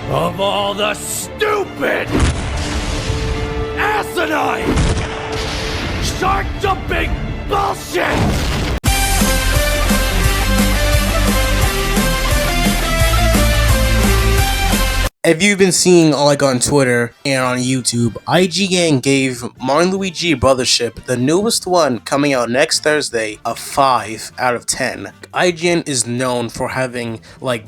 of all the stupid, asinine, shark-jumping bullshit! If you've been seeing like on Twitter and on YouTube, IGN gave Mario&Luigi Brothership, the newest one coming out next Thursday, a 5 out of 10. IGN is known for having like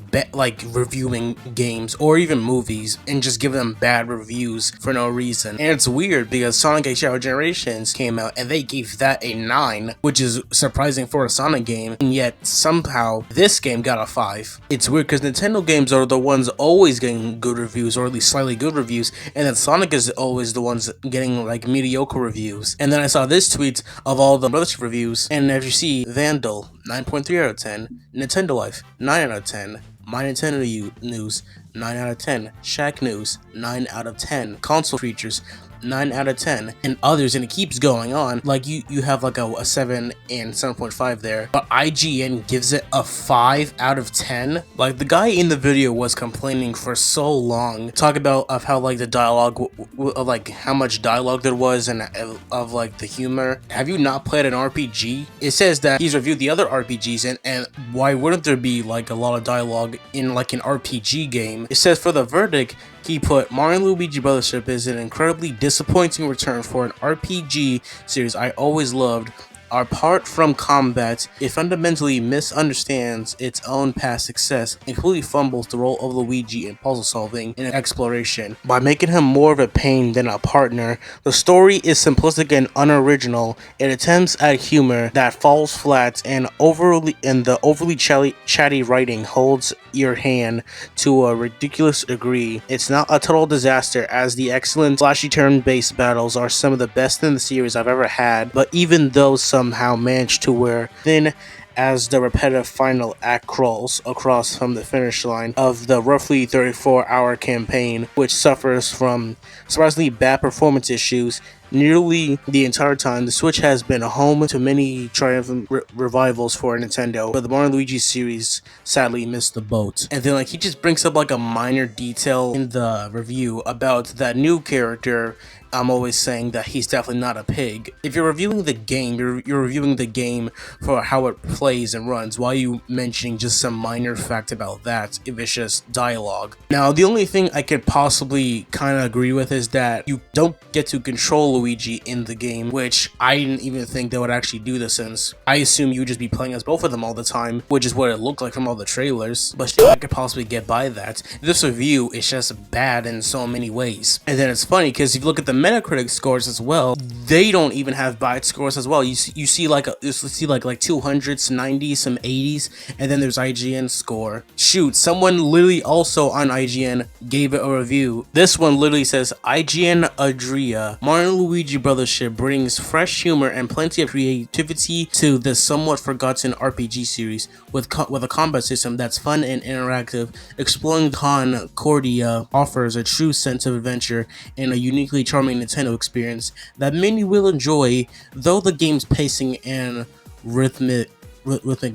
reviewing games or even movies and just giving them bad reviews for no reason. And it's weird because Sonic Shadow Generations came out and they gave that a 9, which is surprising for a Sonic game, and yet somehow this game got a 5. It's weird because Nintendo games are the ones always getting good reviews, or at least slightly good reviews, and then Sonic is always the ones getting like mediocre reviews. And then I saw this tweet of all the Brothership reviews, and as you see, Vandal 9.3 out of 10, Nintendo Life 9 out of 10, My Nintendo News 9 out of 10, Shack News 9 out of 10, Console Features 9 out of 10, and others, and it keeps going on. Like you have like a 7 and 7.5 there, but IGN gives it a 5 out of 10. Like the guy in the video was complaining for so long, talk about of how like the dialogue, of like how much dialogue there was, and of like the humor. Have you not played an RPG? It says that he's reviewed the other RPGs, and why wouldn't there be like a lot of dialogue in like an RPG game? It says for the verdict, he put Mario&Luigi Brothership is an incredibly disappointing return for an RPG series I always loved. Apart from combat, it fundamentally misunderstands its own past success and completely fumbles the role of Luigi in puzzle solving and exploration. By making him more of a pain than a partner, the story is simplistic and unoriginal. It attempts at humor that falls flat, and the overly chatty writing holds your hand to a ridiculous degree. It's not a total disaster, as the excellent flashy turn-based battles are some of the best in the series I've ever had, but even those somehow managed to wear thin as the repetitive final act crawls across from the finish line of the roughly 34-hour campaign, which suffers from surprisingly bad performance issues nearly the entire time. The Switch has been home to many triumphant revivals for Nintendo, but the Mario & Luigi series sadly missed the boat. And then like he just brings up like a minor detail in the review about that new character. I'm always saying that he's definitely not a pig. If you're reviewing the game, you're reviewing the game for how it plays and runs. Why are you mentioning just some minor fact about that if it's just dialogue? Now, the only thing I could possibly kind of agree with is that you don't get to control Luigi in the game, which I didn't even think they would actually do this, since I assume you would just be playing as both of them all the time, which is what it looked like from all the trailers. But I could possibly get by that. This review is just bad in so many ways. And then it's funny because if you look at the Metacritic scores as well, they don't even have bad scores as well. You see like 200s, 90s, some 80s, and then there's IGN score. Shoot, someone literally also on IGN gave it a review. This one literally says, IGN Adria, Mario&Luigi Brothership brings fresh humor and plenty of creativity to this somewhat forgotten RPG series with a combat system that's fun and interactive. Exploring Concordia offers a true sense of adventure and a uniquely charming Nintendo experience that many will enjoy, though the game's pacing and rhythmic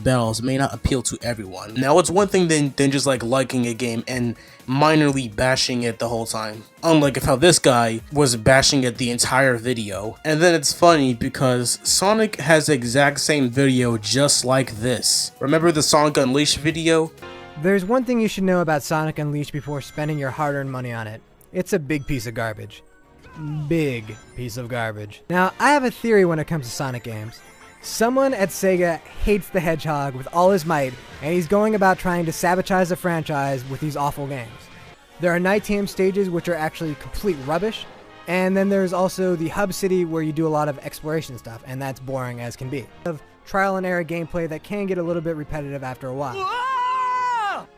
battles may not appeal to everyone. Now, it's one thing than just like liking a game and minorly bashing it the whole time, unlike how this guy was bashing it the entire video. And then it's funny because Sonic has the exact same video just like this. Remember the Sonic Unleashed video? There's one thing you should know about Sonic Unleashed before spending your hard-earned money on it. It's a big piece of garbage. Big piece of garbage. Now, I have a theory when it comes to Sonic games. Someone at Sega hates the Hedgehog with all his might, and he's going about trying to sabotage the franchise with these awful games. There are night team stages which are actually complete rubbish, and then there's also the hub city where you do a lot of exploration stuff, and that's boring as can be. Of trial and error gameplay that can get a little bit repetitive after a while.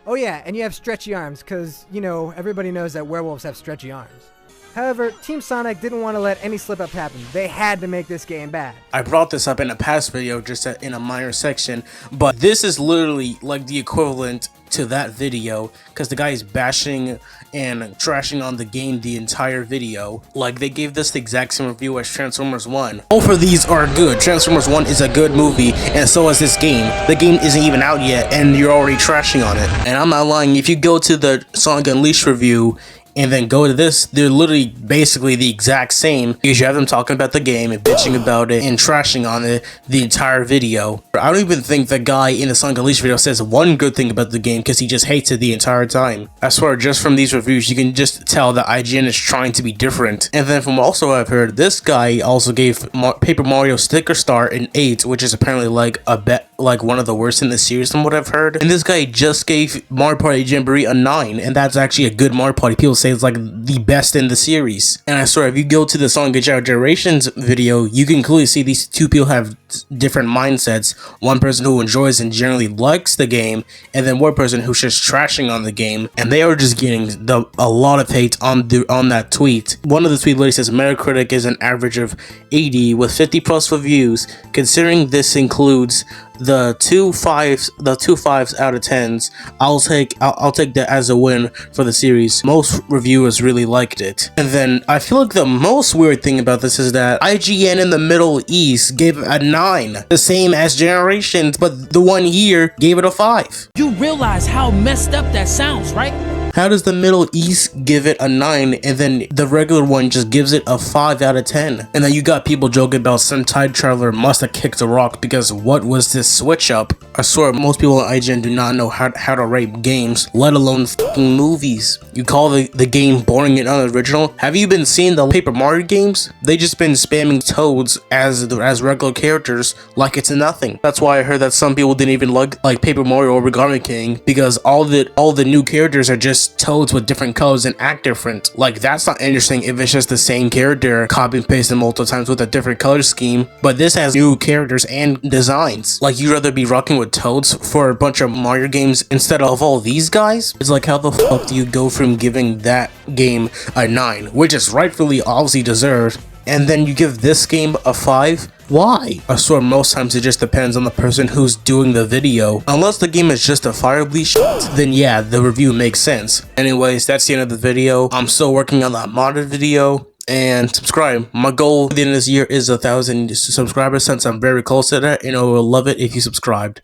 Oh yeah, and you have stretchy arms, because, you know, everybody knows that werewolves have stretchy arms. However, Team Sonic didn't want to let any slip-up happen. They had to make this game bad. I brought this up in a past video, just in a minor section, but this is literally like the equivalent to that video, because the guy is bashing and trashing on the game the entire video. Like, they gave this the exact same review as Transformers 1. Both of these are good. Transformers 1 is a good movie, and so is this game. The game isn't even out yet, and you're already trashing on it. And I'm not lying, if you go to the Sonic Unleashed review, and then go to this, they're literally basically the exact same, because you have them talking about the game and bitching about it and trashing on it the entire video. I don't even think the guy in the Sonic Unleashed video says one good thing about the game, because he just hates it the entire time. I swear, just from these reviews, you can just tell that IGN is trying to be different. And then from also what I've heard, this guy also gave Paper Mario Sticker Star an 8, which is apparently like one of the worst in the series from what I've heard. And this guy just gave Mario Party Jamboree a 9, and that's actually a good Mario Party. People say it's like the best in the series. And I swear, if you go to the Sonic Generations video, you can clearly see these two people have different mindsets. One person who enjoys and generally likes the game, and then one person who's just trashing on the game, and they are just getting a lot of hate on that tweet. One of the tweet literally says Metacritic is an average of 80 with 50 plus reviews. Considering this includes the two fives out of 10s, I'll take that as a win for the series. Most reviewers really liked it. And then I feel like the most weird thing about this is that IGN in the Middle East gave it a 9, the same as Generations, but the one here gave it a 5. You realize how messed up that sounds, right? How does the Middle East give it a 9 and then the regular one just gives it a 5 out of 10? And then you got people joking about some time traveler must have kicked a rock because what was this switch up? I swear most people on IGN do not know how to rate games, let alone fucking movies. You call the game boring and unoriginal? Have you been seeing the Paper Mario games? They just been spamming Toads as regular characters like it's nothing. That's why I heard that some people didn't even like Paper Mario or Origami King, because all the new characters are just Toads with different colors and act different. Like, that's not interesting if it's just the same character copy and pasted multiple times with a different color scheme, but this has new characters and designs. Like, you'd rather be rocking with Toads for a bunch of Mario games instead of all these guys? It's like, how the fuck do you go from giving that game a 9, which is rightfully obviously deserved, and then you give this game a 5? Why? I swear most times it just depends on the person who's doing the video. Unless the game is justifiably shit, then yeah, the review makes sense. Anyways, that's the end of the video. I'm still working on that modded video. And subscribe. My goal at the end of this year is 1,000 subscribers, since I'm very close to that, and I would love it if you subscribed.